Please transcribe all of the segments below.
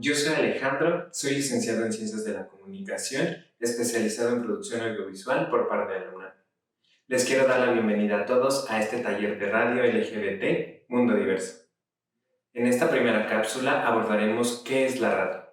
Yo soy Alejandro, soy licenciado en Ciencias de la Comunicación, especializado en producción audiovisual por parte de la UNAM. Les quiero dar la bienvenida a todos a este taller de radio LGBT Mundo Diverso. En esta primera cápsula abordaremos qué es la radio,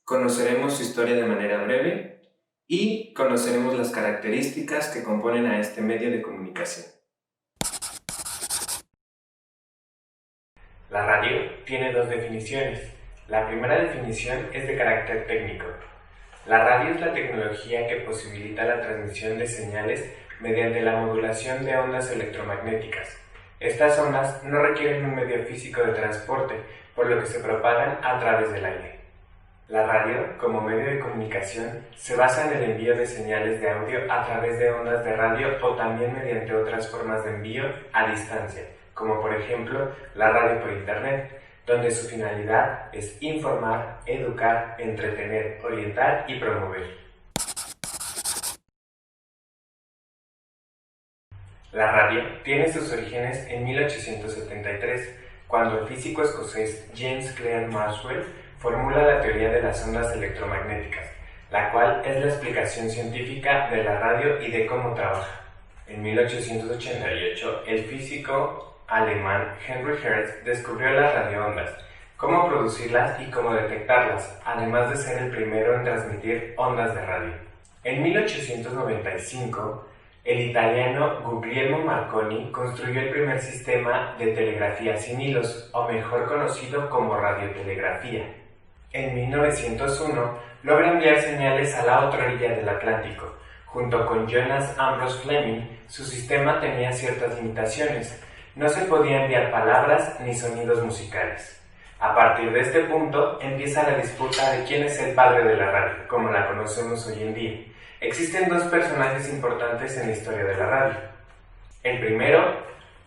conoceremos su historia de manera breve y conoceremos las características que componen a este medio de comunicación. La radio tiene dos definiciones. La primera definición es de carácter técnico. La radio es la tecnología que posibilita la transmisión de señales mediante la modulación de ondas electromagnéticas. Estas ondas no requieren un medio físico de transporte, por lo que se propagan a través del aire. La radio, como medio de comunicación, se basa en el envío de señales de audio a través de ondas de radio o también mediante otras formas de envío a distancia, como por ejemplo la radio por internet, donde su finalidad es informar, educar, entretener, orientar y promover. La radio tiene sus orígenes en 1873, cuando el físico escocés James Clerk Maxwell formula la teoría de las ondas electromagnéticas, la cual es la explicación científica de la radio y de cómo trabaja. En 1888, el físico alemán Henry Hertz descubrió las radioondas, cómo producirlas y cómo detectarlas, además de ser el primero en transmitir ondas de radio. En 1895, el italiano Guglielmo Marconi construyó el primer sistema de telegrafía sin hilos, o mejor conocido como radiotelegrafía. En 1901, logra enviar señales a la otra orilla del Atlántico. Junto con Johannes Ambrose Fleming, su sistema tenía ciertas limitaciones. No se podía enviar palabras ni sonidos musicales. A partir de este punto, empieza la disputa de quién es el padre de la radio, como la conocemos hoy en día. Existen dos personajes importantes en la historia de la radio. El primero,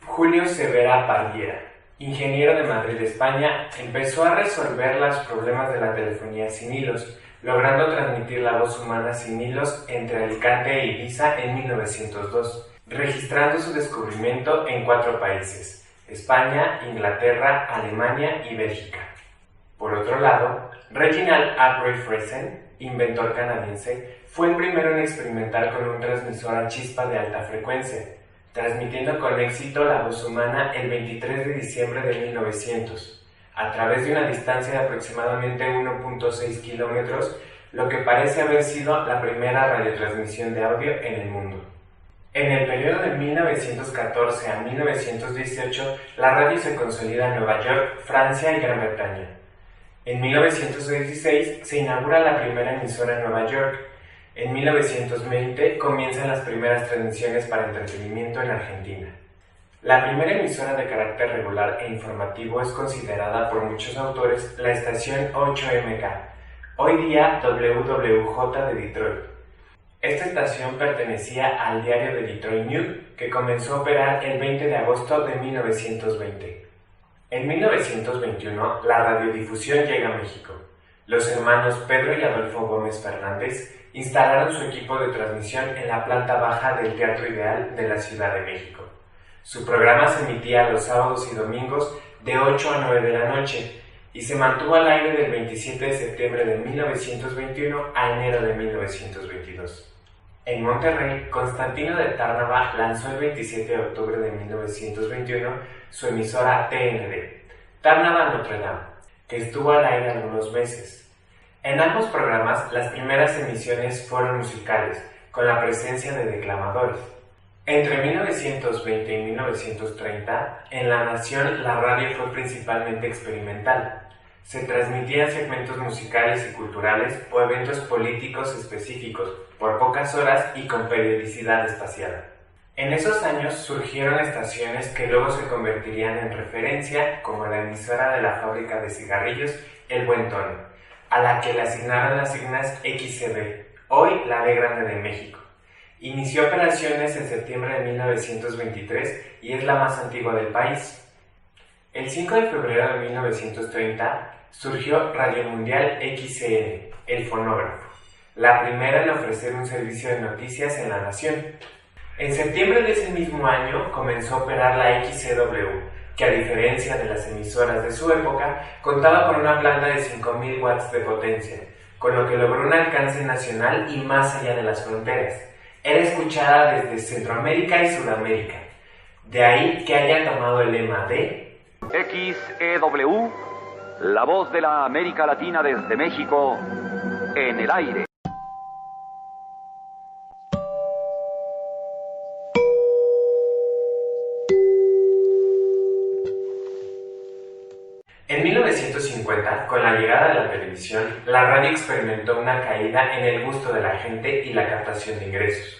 Julio Severa Pardiera, ingeniero de Madrid, España, empezó a resolver los problemas de la telefonía sin hilos, logrando transmitir la voz humana sin hilos entre Alicante e Ibiza en 1902. Registrando su descubrimiento en 4 países: España, Inglaterra, Alemania y Bélgica. Por otro lado, Reginald Arkwright Friesen, inventor canadiense, fue el primero en experimentar con un transmisor a chispa de alta frecuencia, transmitiendo con éxito la voz humana el 23 de diciembre de 1900, a través de una distancia de aproximadamente 1.6 kilómetros, lo que parece haber sido la primera radiotransmisión de audio en el mundo. En el periodo de 1914 a 1918, la radio se consolida en Nueva York, Francia y Gran Bretaña. En 1916 se inaugura la primera emisora en Nueva York. En 1920 comienzan las primeras transmisiones para entretenimiento en Argentina. La primera emisora de carácter regular e informativo es considerada por muchos autores la estación 8MK, hoy día WWJ de Detroit. Esta estación pertenecía al diario de Detroit News, que comenzó a operar el 20 de agosto de 1920. En 1921, la radiodifusión llega a México. Los hermanos Pedro y Adolfo Gómez Fernández instalaron su equipo de transmisión en la planta baja del Teatro Ideal de la Ciudad de México. Su programa se emitía los sábados y domingos de 8 a 9 de la noche y se mantuvo al aire del 27 de septiembre de 1921 a enero de 1922. En Monterrey, Constantino de Tárnava lanzó el 27 de octubre de 1921 su emisora TND, Tárnava Notre Dame, que estuvo al aire algunos meses. En ambos programas, las primeras emisiones fueron musicales, con la presencia de declamadores. Entre 1920 y 1930, en La Nación la radio fue principalmente experimental. Se transmitían segmentos musicales y culturales o eventos políticos específicos, por pocas horas y con periodicidad espaciada. En esos años surgieron estaciones que luego se convertirían en referencia, como la emisora de la fábrica de cigarrillos El Buen Tono, a la que le asignaron las siglas XCB, hoy la B Grande de México. Inició operaciones en septiembre de 1923 y es la más antigua del país. El 5 de febrero de 1930 surgió Radio Mundial XCN, el fonógrafo, la primera en ofrecer un servicio de noticias en la nación. En septiembre de ese mismo año comenzó a operar la XCW, que a diferencia de las emisoras de su época, contaba con una planta de 5.000 watts de potencia, con lo que logró un alcance nacional y más allá de las fronteras. Era escuchada desde Centroamérica y Sudamérica. De ahí que haya tomado el lema de XEW, la voz de la América Latina desde México, en el aire. En 1950, con la llegada de la televisión, la radio experimentó una caída en el gusto de la gente y la captación de ingresos.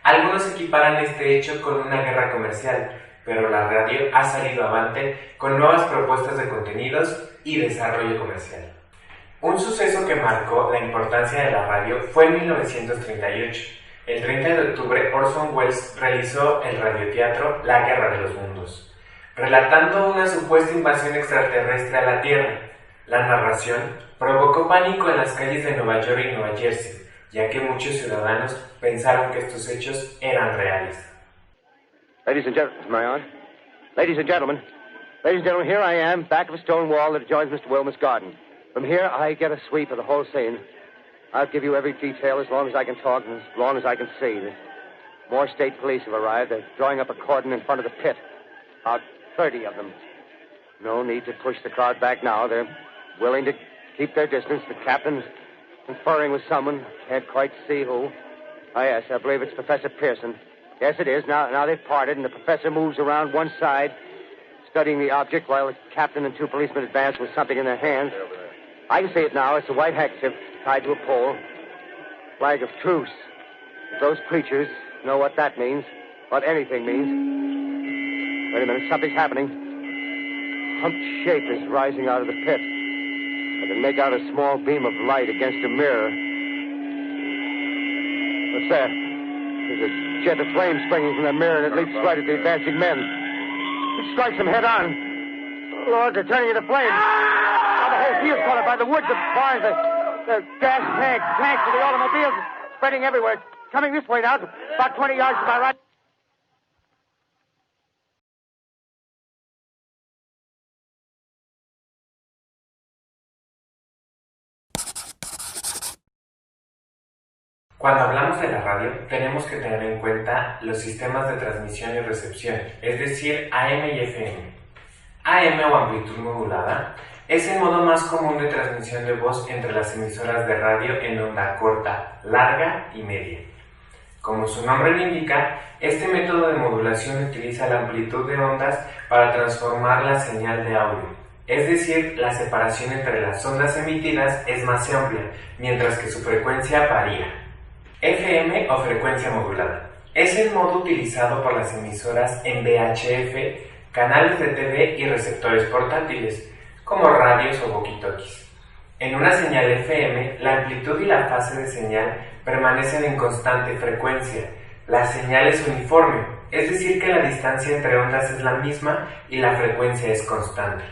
Algunos equiparan este hecho con una guerra comercial, pero la radio ha salido avante con nuevas propuestas de contenidos y desarrollo comercial. Un suceso que marcó la importancia de la radio fue en 1938. El 30 de octubre, Orson Welles realizó el radioteatro La Guerra de los Mundos, relatando una supuesta invasión extraterrestre a la Tierra. La narración provocó pánico en las calles de Nueva York y Nueva Jersey, ya que muchos ciudadanos pensaron que estos hechos eran reales. Ladies and gentlemen, here I am, back of a stone wall that adjoins Mr. Wilmer's garden. From here, I get a sweep of the whole scene. I'll give you every detail as long as I can talk and as long as I can see. More state police have arrived. They're drawing up a cordon in front of the pit. About 30 of them. No need to push the crowd back now. They're willing to keep their distance. The captain's conferring with someone. Can't quite see who. Oh, yes, I believe it's Professor Pearson. Yes, it is. Now they've parted, and the professor moves around one side, studying the object, while the captain and two policemen advance with something in their hands. I can see it now. It's a white handkerchief tied to a pole. Flag of truce. If those creatures know what that means, what anything means. Wait a minute, something's happening. Humped shape is rising out of the pit. I can make out a small beam of light against a mirror. What's that? There's a jet of flame springing from the mirror, and it leaps right at the advancing men. It strikes them head on. Lord, they're turning into flames. Now the whole field's caught up by the woods, the barns, the gas tanks of the automobiles, spreading everywhere. It's coming this way now, about 20 yards to my right. Cuando hablamos de la radio, tenemos que tener en cuenta los sistemas de transmisión y recepción, es decir, AM y FM. AM o amplitud modulada es el modo más común de transmisión de voz entre las emisoras de radio en onda corta, larga y media. Como su nombre lo indica, este método de modulación utiliza la amplitud de ondas para transformar la señal de audio. Es decir, la separación entre las ondas emitidas es más amplia, mientras que su frecuencia varía. FM o frecuencia modulada. Es el modo utilizado por las emisoras en VHF, canales de TV y receptores portátiles, como radios o walkie-talkies. En una señal FM, la amplitud y la fase de señal permanecen en constante frecuencia. La señal es uniforme, es decir que la distancia entre ondas es la misma y la frecuencia es constante.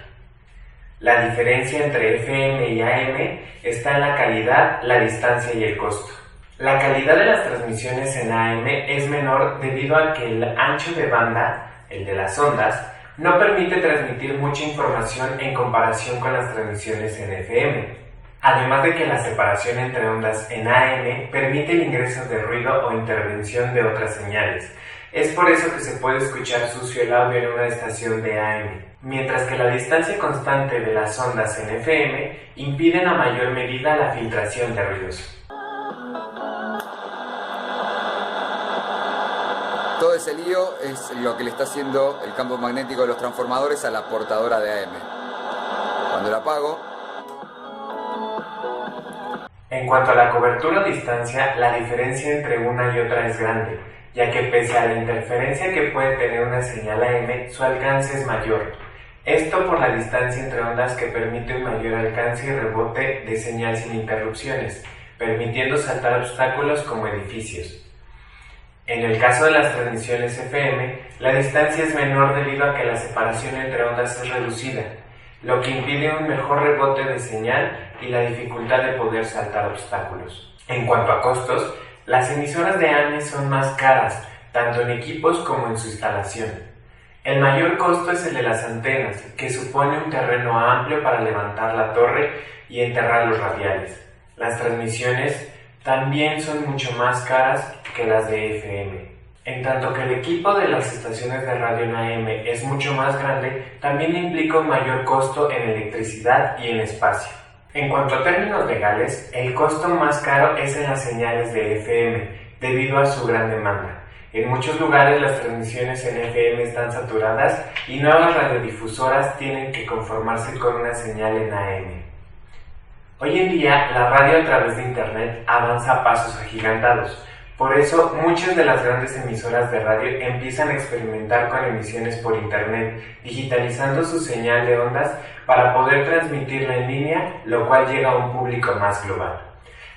La diferencia entre FM y AM está en la calidad, la distancia y el costo. La calidad de las transmisiones en AM es menor debido a que el ancho de banda, el de las ondas, no permite transmitir mucha información en comparación con las transmisiones en FM. Además de que la separación entre ondas en AM permite el ingreso de ruido o intervención de otras señales. Es por eso que se puede escuchar sucio el audio en una estación de AM, mientras que la distancia constante de las ondas en FM impiden a mayor medida la filtración de ruidos. Todo ese lío es lo que le está haciendo el campo magnético de los transformadores a la portadora de AM. Cuando la apago... En cuanto a la cobertura a distancia, la diferencia entre una y otra es grande, ya que pese a la interferencia que puede tener una señal AM, su alcance es mayor. Esto por la distancia entre ondas que permite un mayor alcance y rebote de señal sin interrupciones, permitiendo saltar obstáculos como edificios. En el caso de las transmisiones FM, la distancia es menor debido a que la separación entre ondas es reducida, lo que impide un mejor rebote de señal y la dificultad de poder saltar obstáculos. En cuanto a costos, las emisoras de AM son más caras, tanto en equipos como en su instalación. El mayor costo es el de las antenas, que supone un terreno amplio para levantar la torre y enterrar los radiales. Las transmisiones también son mucho más caras que las de FM. En tanto que el equipo de las estaciones de radio en AM es mucho más grande, también implica un mayor costo en electricidad y en espacio. En cuanto a términos legales, el costo más caro es en las señales de FM, debido a su gran demanda. En muchos lugares las transmisiones en FM están saturadas y nuevas radiodifusoras tienen que conformarse con una señal en AM. Hoy en día, la radio a través de Internet avanza a pasos agigantados. Por eso, muchas de las grandes emisoras de radio empiezan a experimentar con emisiones por Internet, digitalizando su señal de ondas para poder transmitirla en línea, lo cual llega a un público más global.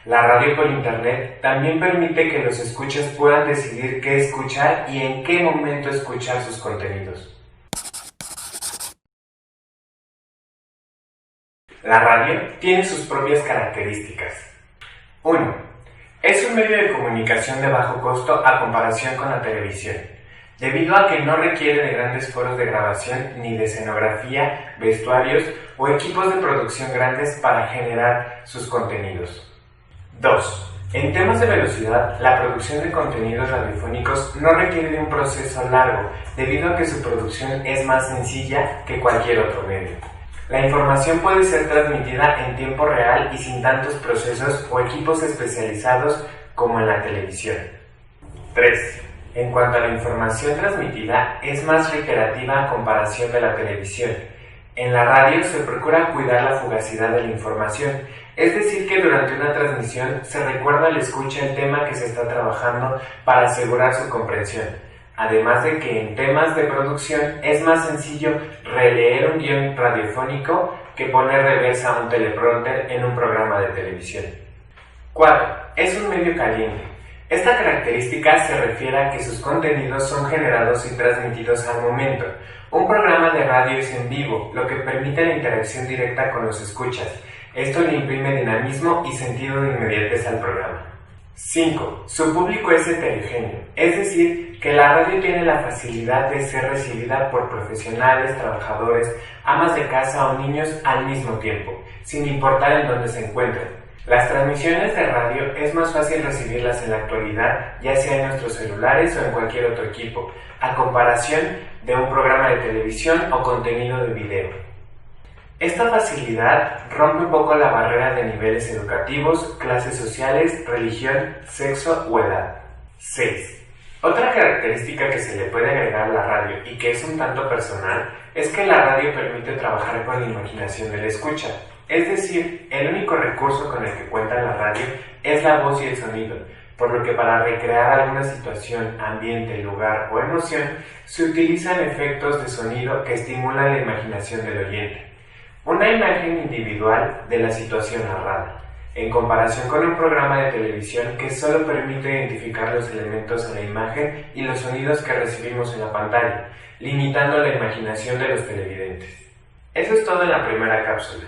La radio por Internet también permite que los escuchas puedan decidir qué escuchar y en qué momento escuchar sus contenidos. La radio tiene sus propias características. 1. Es un medio de comunicación de bajo costo a comparación con la televisión, debido a que no requiere de grandes foros de grabación ni de escenografía, vestuarios o equipos de producción grandes para generar sus contenidos. 2. En temas de velocidad, la producción de contenidos radiofónicos no requiere de un proceso largo, debido a que su producción es más sencilla que cualquier otro medio. La información puede ser transmitida en tiempo real y sin tantos procesos o equipos especializados como en la televisión. 3. En cuanto a la información transmitida, es más reiterativa a comparación de la televisión. En la radio se procura cuidar la fugacidad de la información, es decir que durante una transmisión se recuerda al escucha el tema que se está trabajando para asegurar su comprensión. Además de que en temas de producción es más sencillo releer un guión radiofónico que poner reversa a un teleprompter en un programa de televisión. 4. Es un medio caliente. Esta característica se refiere a que sus contenidos son generados y transmitidos al momento. Un programa de radio es en vivo, lo que permite la interacción directa con los escuchas. Esto le imprime dinamismo y sentido de inmediatez al programa. 5. Su público es heterogéneo, es decir, que la radio tiene la facilidad de ser recibida por profesionales, trabajadores, amas de casa o niños al mismo tiempo, sin importar en dónde se encuentren. Las transmisiones de radio es más fácil recibirlas en la actualidad, ya sea en nuestros celulares o en cualquier otro equipo, a comparación de un programa de televisión o contenido de video. Esta facilidad rompe un poco la barrera de niveles educativos, clases sociales, religión, sexo o edad. 6. Otra característica que se le puede agregar a la radio y que es un tanto personal es que la radio permite trabajar con la imaginación del escucha. Es decir, el único recurso con el que cuenta la radio es la voz y el sonido, por lo que para recrear alguna situación, ambiente, lugar o emoción se utilizan efectos de sonido que estimulan la imaginación del oyente. Una imagen individual de la situación narrada, en comparación con un programa de televisión que solo permite identificar los elementos en la imagen y los sonidos que recibimos en la pantalla, limitando la imaginación de los televidentes. Eso es todo en la primera cápsula.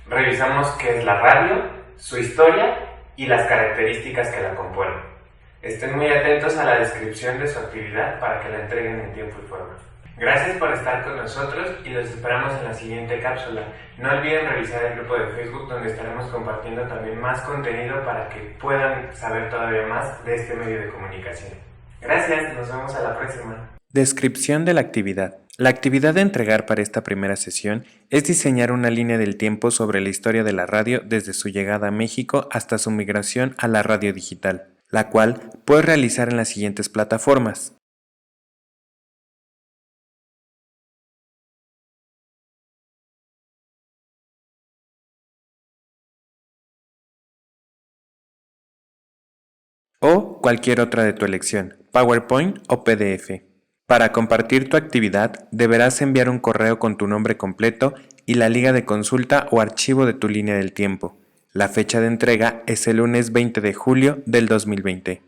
Revisamos qué es la radio, su historia y las características que la componen. Estén muy atentos a la descripción de su actividad para que la entreguen en tiempo y forma. Gracias por estar con nosotros y los esperamos en la siguiente cápsula. No olviden revisar el grupo de Facebook donde estaremos compartiendo también más contenido para que puedan saber todavía más de este medio de comunicación. Gracias, nos vemos a la próxima. Descripción de la actividad. La actividad de entregar para esta primera sesión es diseñar una línea del tiempo sobre la historia de la radio desde su llegada a México hasta su migración a la radio digital, la cual puedes realizar en las siguientes plataformas. O cualquier otra de tu elección, PowerPoint o PDF. Para compartir tu actividad, deberás enviar un correo con tu nombre completo y la liga de consulta o archivo de tu línea del tiempo. La fecha de entrega es el lunes 20 de julio del 2020.